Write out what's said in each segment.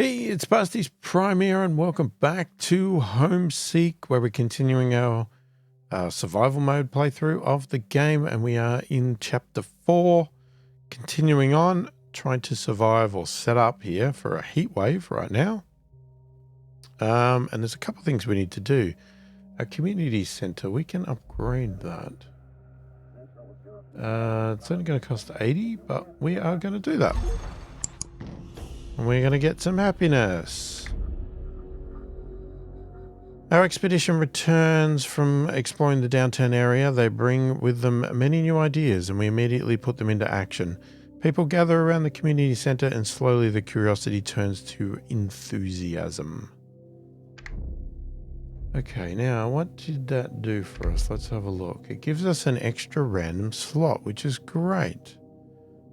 Hey, it's pasthisprime here, and welcome back to Homeseek, where we're continuing our survival mode playthrough of the game, and we are in chapter 4, continuing on, trying to survive or set up here for a heat wave right now. And there's a couple of things we need to do. Our community center, we can upgrade that. It's only going to cost 80, but we are going to do that. And we're going to get some happiness. Our expedition returns from exploring the downtown area. They bring with them many new ideas, and we immediately put them into action. People gather around the community center, and slowly the curiosity turns to enthusiasm. Okay, now what did that do for us? Let's have a look. It gives us an extra random slot, which is great,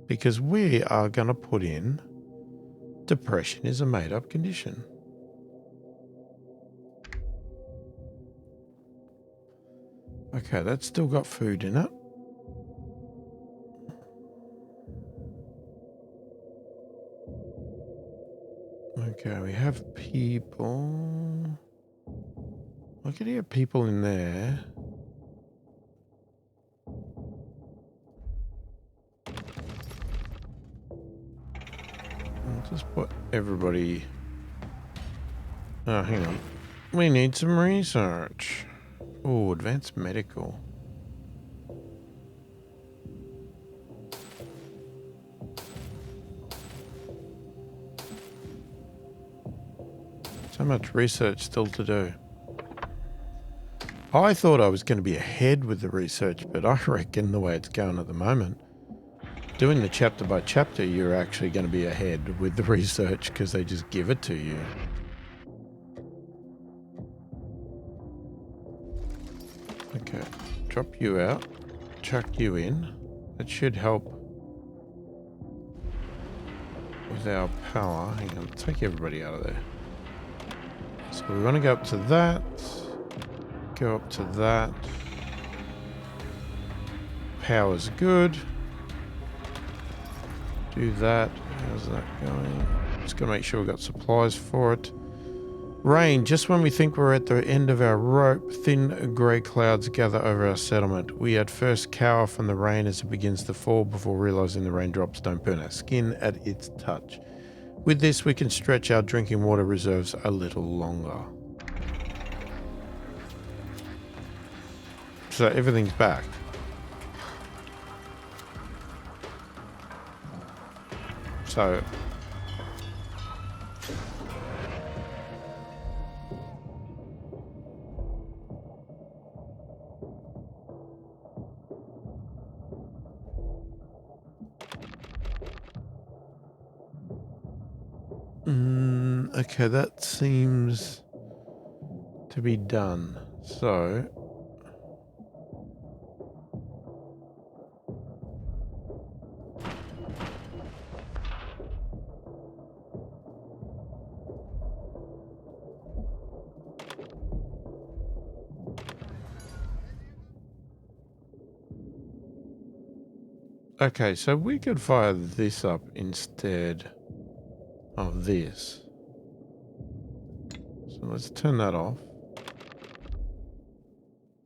because we are going to put in depression is a made-up condition. Okay, that's still got food in it. Okay, we have people. I could hear people in there. I'll just put everybody... Oh, hang on. We need some research. Oh, advanced medical. So much research still to do. I thought I was going to be ahead with the research, but I reckon the way it's going at the moment, doing the chapter by chapter, you're actually going to be ahead with the research because they just give it to you. Okay, drop you out, chuck you in. That should help with our power. Hang on, take everybody out of there. So we want to go up to that, go up to that. Power's good. Do that. How's that going? Just gotta make sure we've got supplies for it. Rain. Just when we think we're at the end of our rope, thin grey clouds gather over our settlement. We at first cower from the rain as it begins to fall before realizing the raindrops don't burn our skin at its touch. With this, we can stretch our drinking water reserves a little longer. So everything's back. So okay, that seems to be done. So okay, so we could fire this up instead of this. So let's turn that off.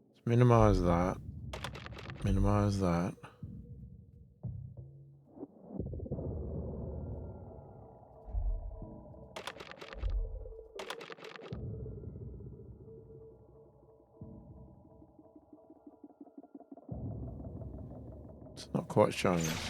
Let's minimize that. Minimize that. It's not quite showing us.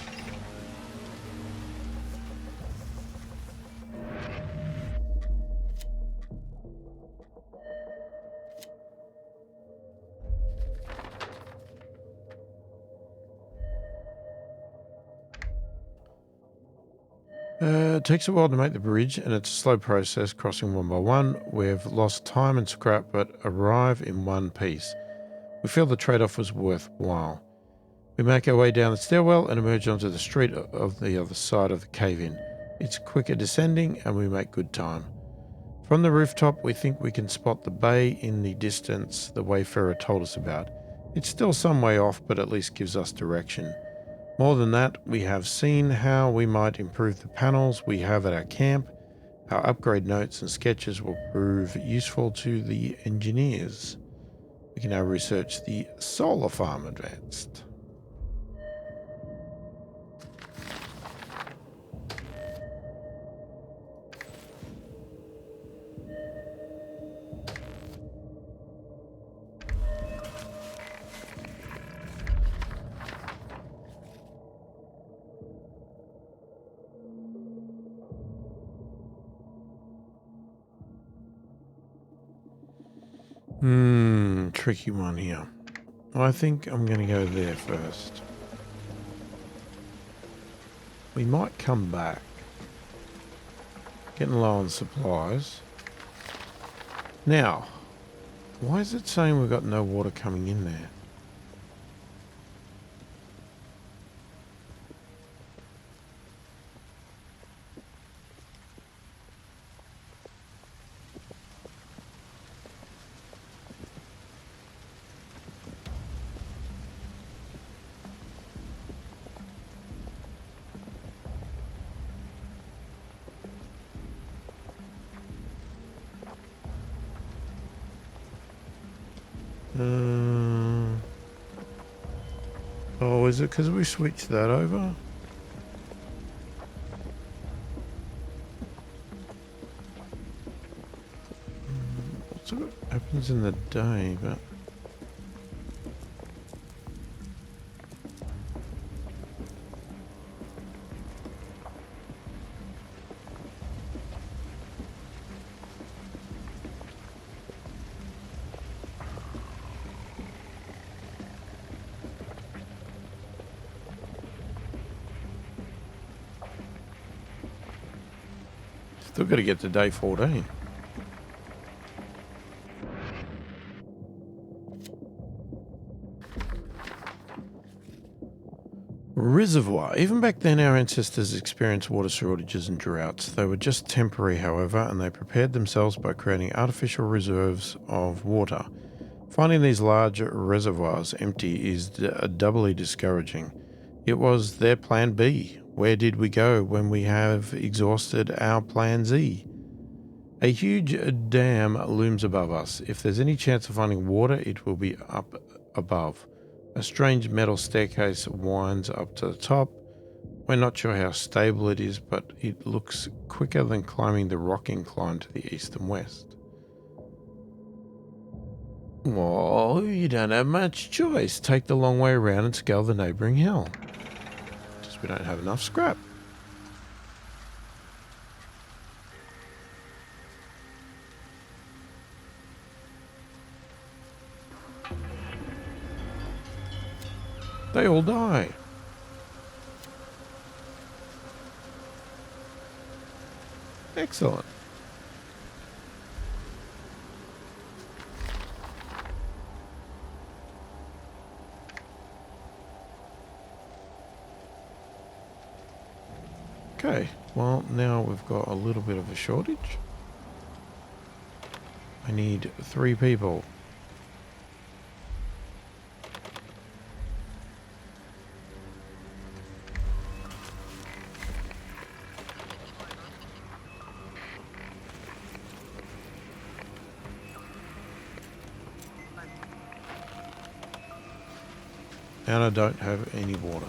It takes a while to make the bridge, and it's a slow process crossing one by one. We've lost time and scrap, but arrive in one piece. We feel the trade-off was worthwhile. We make our way down the stairwell and emerge onto the street of the other side of the cave-in. It's quicker descending, and we make good time. From the rooftop, we think we can spot the bay in the distance the wayfarer told us about. It's still some way off, but at least gives us direction. More than that, we have seen how we might improve the panels we have at our camp Our upgrade notes and sketches will prove useful to the engineers. We can now research the solar farm advanced. Tricky one here. I think I'm going to go there first. We might come back. Getting low on supplies. Now, why is it saying we've got no water coming in there? Oh, is it because we switched that over? What's what happens in the day, but... Still got to get to day 14. Reservoir. Even back then, our ancestors experienced water shortages and droughts. They were just temporary, however, and they prepared themselves by creating artificial reserves of water. Finding these large reservoirs empty is doubly discouraging. It was their plan B. Where did we go when we have exhausted our plan Z? A huge dam looms above us. If there's any chance of finding water, it will be up above. A strange metal staircase winds up to the top. We're not sure how stable it is, but it looks quicker than climbing the rock incline to the east and west. Oh, you don't have much choice. Take the long way around and scale the neighbouring hill. Just we don't have enough scrap. They all die. Excellent. Okay, well now we've got a little bit of a shortage. I need 3 people. And I don't have any water.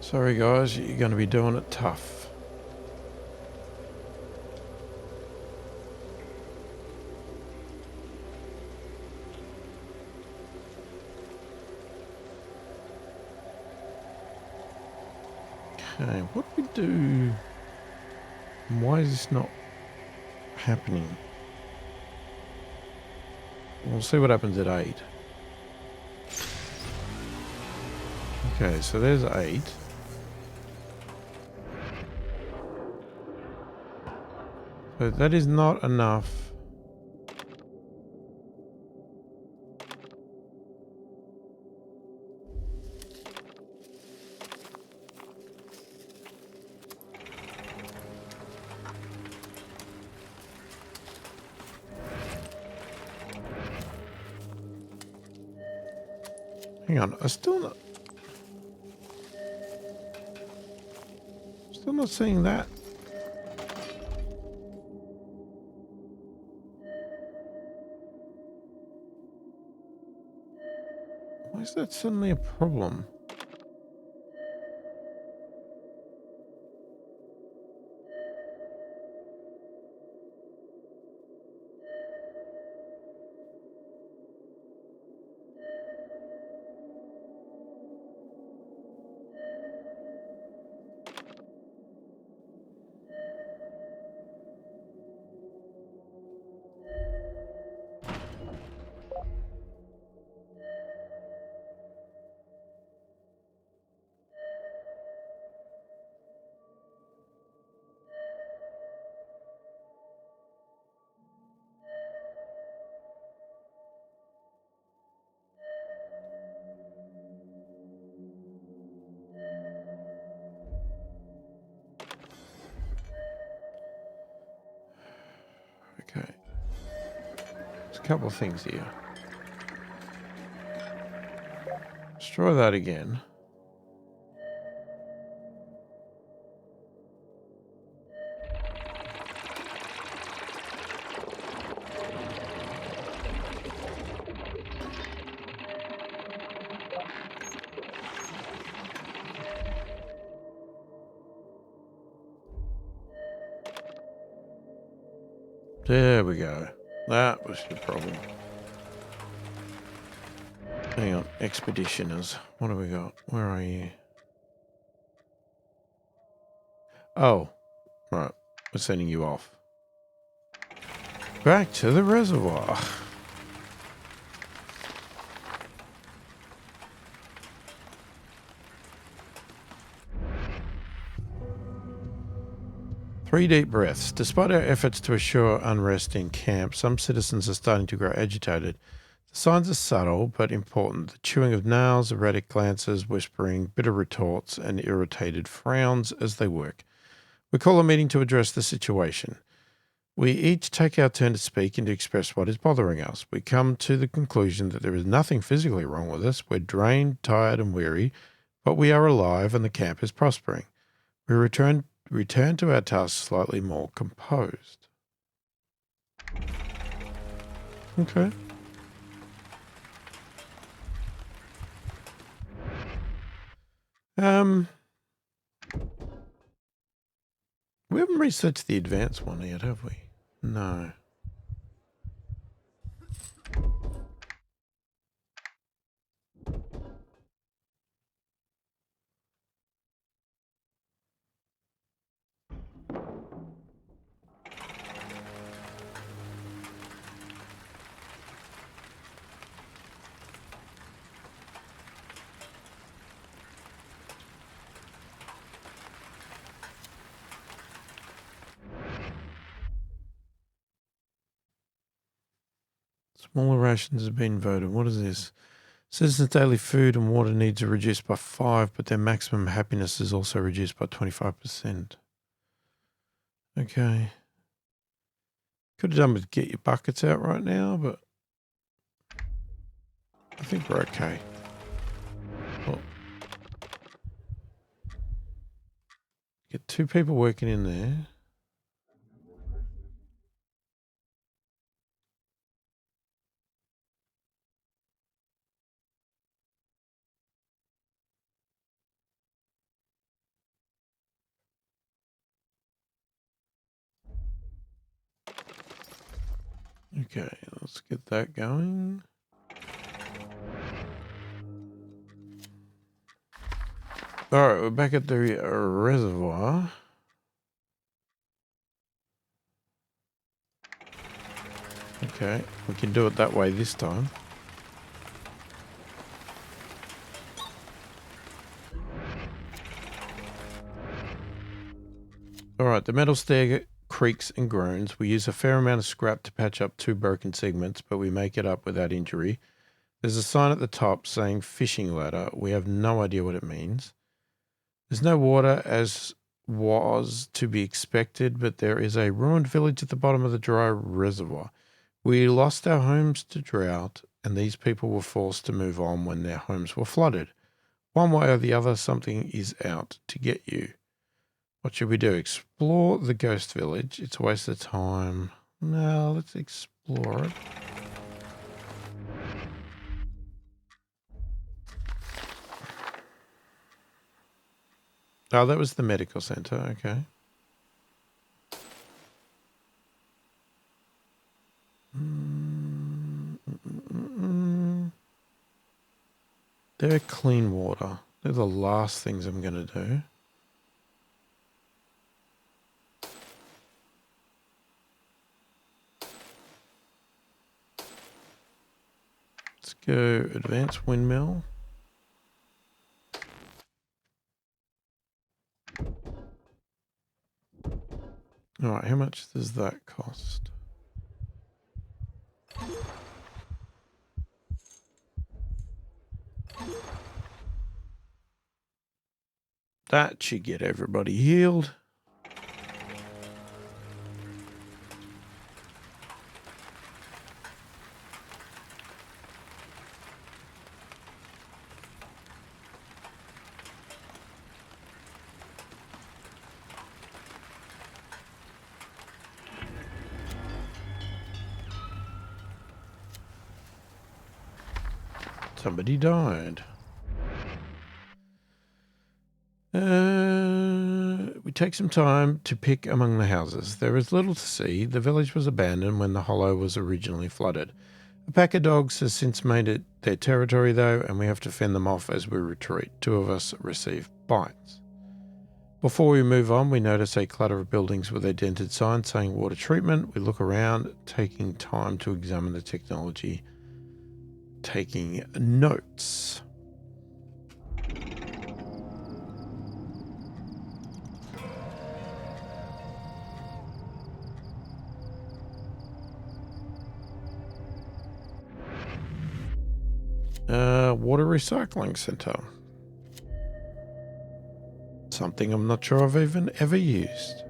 Sorry guys, you're going to be doing it tough. Okay, what do we do? Why is this not happening? We'll see what happens at 8. Okay, so there's 8. So that is not enough. Hang on, still not seeing that. Why is that suddenly a problem? Okay. There's a couple of things here. Let's try that again. There we go. That was the problem. Hang on, expeditioners. What have we got? Where are you? Oh, right. We're sending you off. Back to the reservoir. Three deep breaths. Despite our efforts to assure unrest in camp, some citizens are starting to grow agitated. The signs are subtle but important. The chewing of nails, erratic glances, whispering, bitter retorts, and irritated frowns as they work. We call a meeting to address the situation. We each take our turn to speak and to express what is bothering us. We come to the conclusion that there is nothing physically wrong with us. We're drained, tired, and weary, but we are alive and the camp is prospering. We return to our tasks slightly more composed. Okay. We haven't researched the advanced one yet, have we? No. Smaller rations have been voted. What is this? Citizens' daily food and water needs are reduced by 5, but their maximum happiness is also reduced by 25%. Okay. Could have done with get your buckets out right now, but I think we're okay. Well, get 2 people working in there. Okay, let's get that going. All right, we're back at the reservoir. Okay, we can do it that way this time. All right, the metal stair creaks and groans. We use a fair amount of scrap to patch up 2 broken segments, but we make it up without injury. There's a sign at the top saying fishing ladder. We have no idea what it means. There's no water as was to be expected, but there is a ruined village at the bottom of the dry reservoir. We lost our homes to drought, and these people were forced to move on when their homes were flooded. One way or the other, something is out to get you. What should we do? Explore the ghost village. It's a waste of time. No, let's explore it. Oh, that was the medical center. Okay. They're clean water. They're the last things I'm going to do. Let's go advanced windmill. All right, how much does that cost? That should get everybody healed. Somebody died. We take some time to pick among the houses. There is little to see. The village was abandoned when the hollow was originally flooded. A pack of dogs has since made it their territory, though, and we have to fend them off as we retreat. 2 of us receive bites. Before we move on, we notice a clutter of buildings with a dented sign saying water treatment. We look around, taking time to examine the technology, taking notes. Water recycling center. Something I'm not sure I've even ever used.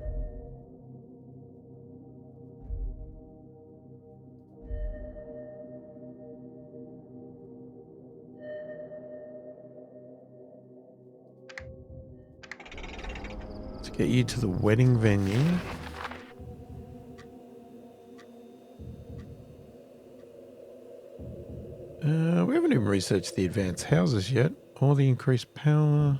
Let's get you to the wedding venue. We haven't even researched the advanced houses yet, or the increased power.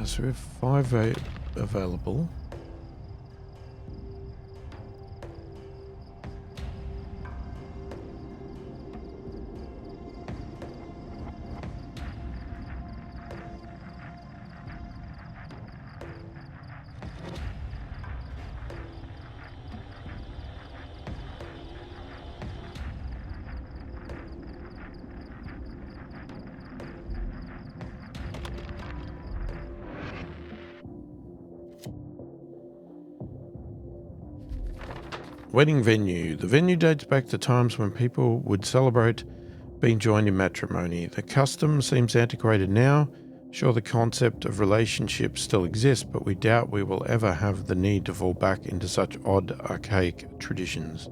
So we have 5 available. Wedding venue. The venue dates back to times when people would celebrate being joined in matrimony. The custom seems antiquated now. Sure, the concept of relationships still exists, but we doubt we will ever have the need to fall back into such odd, archaic traditions.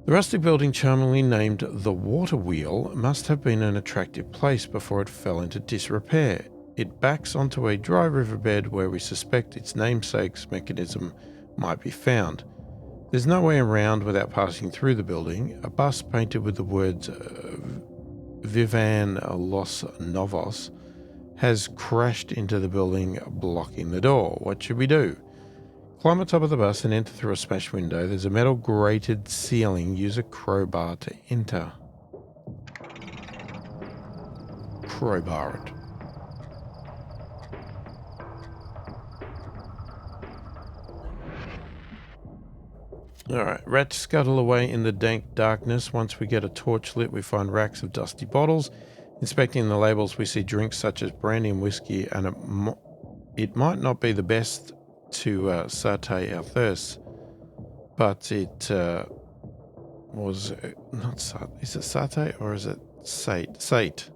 The rustic building, charmingly named the Water Wheel, must have been an attractive place before it fell into disrepair. It backs onto a dry riverbed where we suspect its namesake's mechanism might be found. There's no way around without passing through the building. A bus painted with the words Vivan Los Novos has crashed into the building, blocking the door. What should we do? Climb on top of the bus and enter through a smashed window. There's a metal grated ceiling. Use a crowbar to enter. Crowbar it. Alright, rats scuttle away in the dank darkness. Once we get a torch lit, we find racks of dusty bottles. Inspecting the labels, we see drinks such as brandy and whiskey, and it might not be the best to sate our thirst, but it was not sat. Is it satay or is it sate? Sate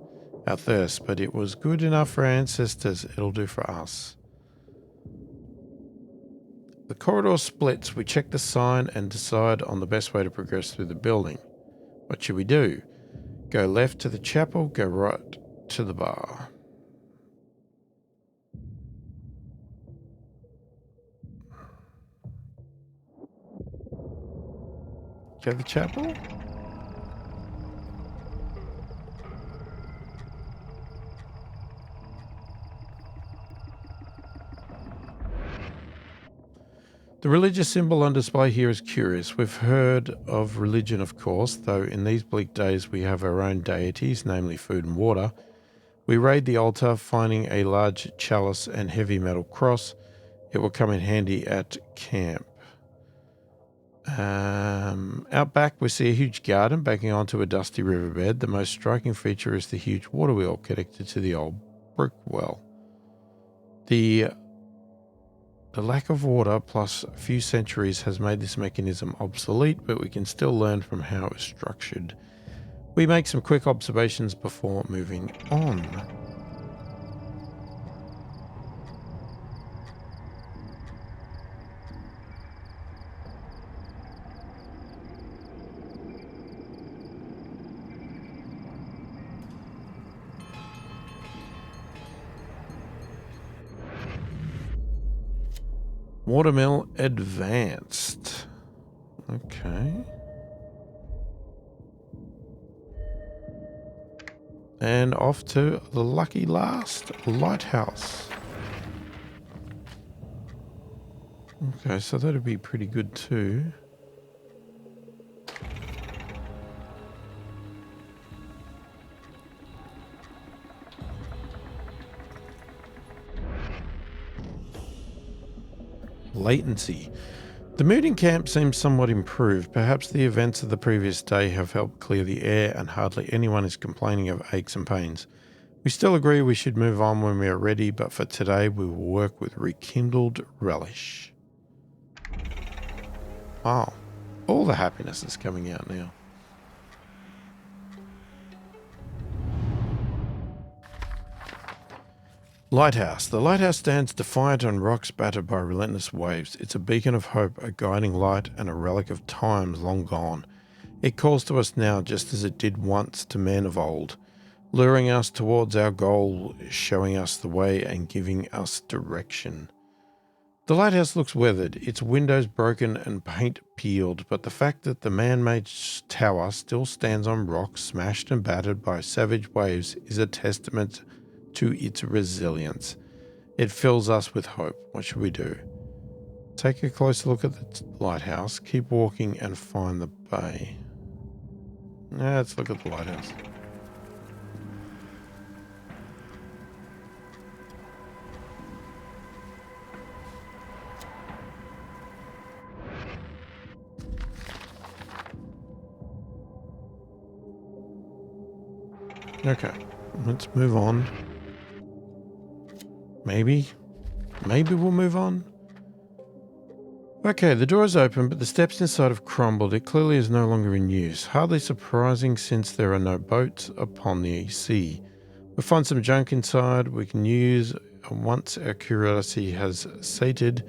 our thirst, but it was good enough for our ancestors. It'll do for us. The corridor splits. We check the sign and decide on the best way to progress through the building. What should we do? Go left to the chapel, go right to the bar. Go to the chapel? The religious symbol on display here is curious. We've heard of religion, of course, though in these bleak days we have our own deities, namely food and water. We raid the altar, finding a large chalice and heavy metal cross. It will come in handy at camp. Out back we see a huge garden backing onto a dusty riverbed. The most striking feature is the huge water wheel connected to the old brick well. The lack of water plus a few centuries has made this mechanism obsolete, but we can still learn from how it was structured. We make some quick observations before moving on. Watermill advanced. Okay. And off to the lucky last lighthouse. Okay, so that'd be pretty good too. Latency. The mood in camp seems somewhat improved. Perhaps the events of the previous day have helped clear the air and hardly anyone is complaining of aches and pains. We still agree we should move on when we are ready, but for today we will work with rekindled relish. Wow, all the happiness is coming out now. Lighthouse. The lighthouse stands defiant on rocks battered by relentless waves. It's a beacon of hope, a guiding light, and a relic of times long gone. It calls to us now just as it did once to men of old, luring us towards our goal, showing us the way and giving us direction. The lighthouse looks weathered, its windows broken and paint peeled, but the fact that the man-made tower still stands on rocks smashed and battered by savage waves is a testament to its resilience. It fills us with hope. What should we do? Take a closer look at the lighthouse, keep walking and find the bay. Let's look at the lighthouse. Okay, let's move on. Maybe we'll move on. Okay, the door is open, but the steps inside have crumbled. It clearly is no longer in use. Hardly surprising since there are no boats upon the sea. We find some junk inside we can use once our curiosity has sated.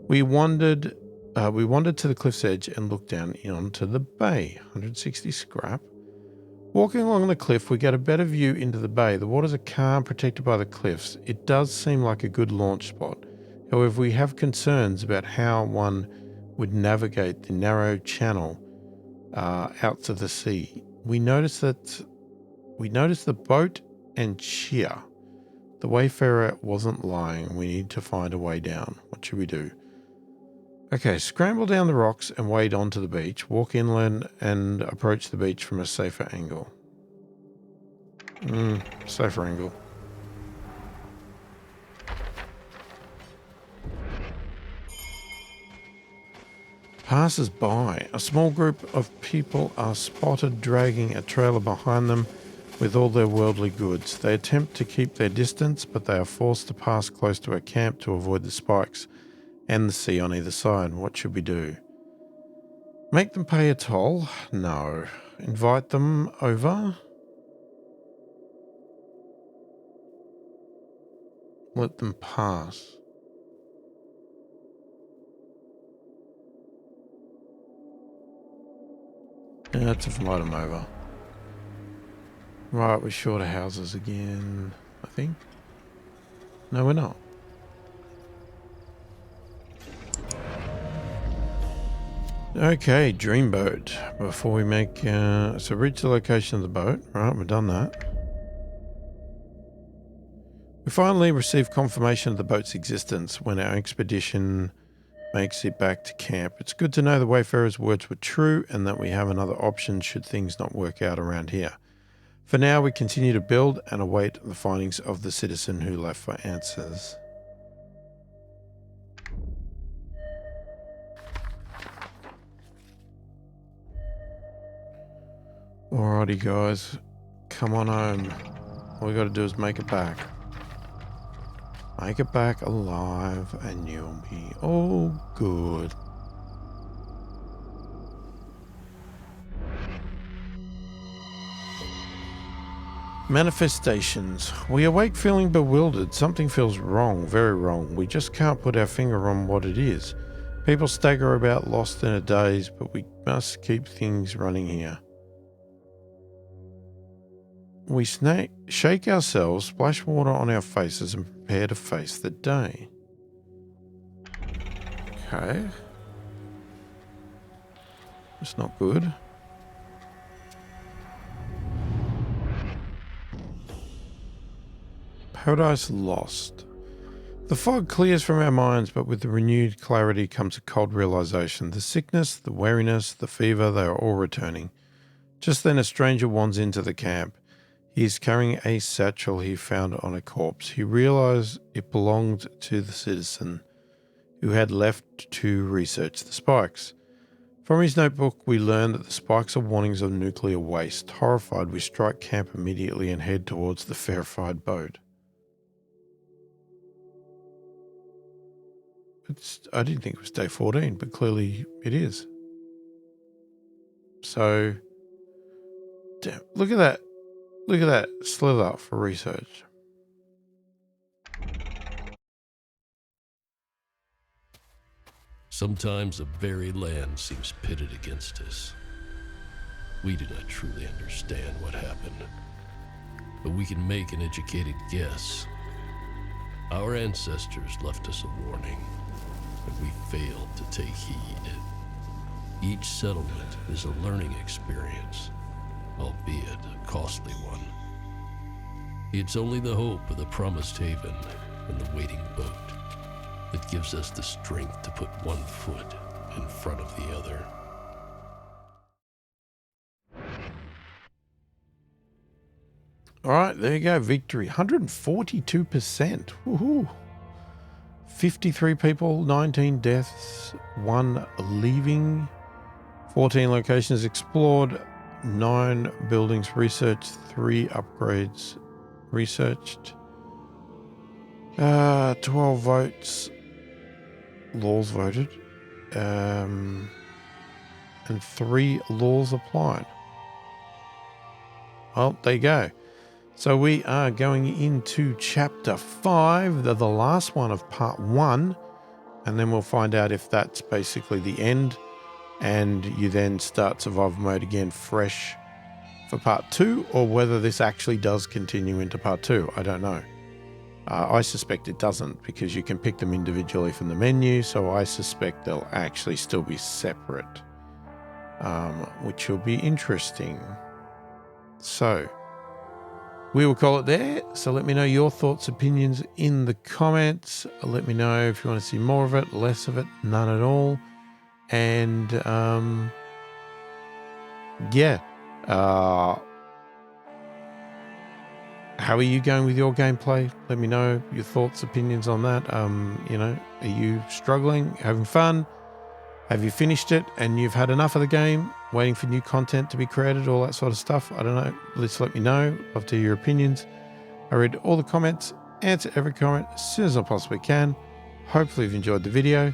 We wandered to the cliff's edge and looked down onto the bay. 160 scrap. Walking along the cliff, we get a better view into the bay. The waters are calm, protected by the cliffs. It does seem like a good launch spot. However, we have concerns about how one would navigate the narrow channel out to the sea. We notice the boat and cheer. The wayfarer wasn't lying. We need to find a way down. What should we do? Okay, scramble down the rocks and wade onto the beach. Walk inland and approach the beach from a safer angle. Safer angle. Passers by. A small group of people are spotted dragging a trailer behind them with all their worldly goods. They attempt to keep their distance, but they are forced to pass close to a camp to avoid the spikes and the sea on either side. What should we do? Make them pay a toll? No. Invite them over? Let them pass. Yeah, let's invite them over. Right, we're short of houses again, I think. No, we're not. Okay, dreamboat. Before we make... so reach the location of the boat. Right, we've done that. We finally received confirmation of the boat's existence when our expedition makes it back to camp. It's good to know the Wayfarer's words were true and that we have another option should things not work out around here. For now, we continue to build and await the findings of the citizen who left for answers. Alrighty guys, come on home. All we gotta do is make it back. Make it back alive and you'll be all good. Manifestations. We awake feeling bewildered. Something feels wrong, very wrong. We just can't put our finger on what it is. People stagger about lost in a daze, but we must keep things running here. We shake ourselves, splash water on our faces and prepare to face the day. Okay. That's not good. Paradise lost. The fog clears from our minds, but with the renewed clarity comes a cold realization. The sickness, the weariness, the fever, they are all returning. Just then a stranger wanders into the camp. He is carrying a satchel he found on a corpse. He realized it belonged to the citizen who had left to research the spikes. From his notebook, we learn that the spikes are warnings of nuclear waste. Horrified, we strike camp immediately and head towards the verified boat. I didn't think it was day 14, but clearly it is. So, damn, look at that. Look at that slither for research. Sometimes the very land seems pitted against us. We do not truly understand what happened, but we can make an educated guess. Our ancestors left us a warning, but we failed to take heed. Each settlement is a learning experience, albeit a costly one. It's only the hope of the promised haven and the waiting boat that gives us the strength to put one foot in front of the other. All right, there you go. Victory, 142%. Woohoo! 53 people, 19 deaths, 1 leaving, 14 locations explored, 9 buildings researched, 3 upgrades researched, 12 votes, laws voted, and 3 laws applied. Well, there you go. So we are going into chapter 5, the last one of part 1, and then we'll find out if that's basically the end, and you then start survival mode again fresh for part 2, or whether this actually does continue into part 2. I don't know. I suspect it doesn't, because you can pick them individually from the menu, so I suspect they'll actually still be separate, which will be interesting. So we will call it there. So let me know your thoughts, opinions in the comments. Let me know if you want to see more of it, less of it, none at all. And yeah, how are you going with your gameplay? Let me know your thoughts, opinions on that. You know, are you struggling, having fun? Have you finished it and you've had enough of the game, waiting for new content to be created, all that sort of stuff? I don't know. Let's let me know. Love to hear your opinions. I read all the comments, answer every comment as soon as I possibly can. Hopefully you've enjoyed the video.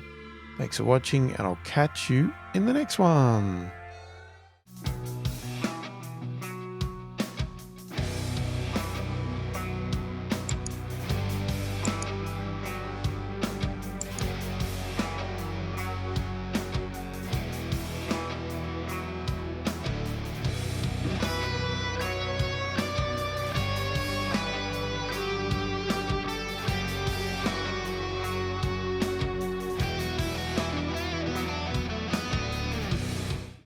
Thanks for watching, and I'll catch you in the next one.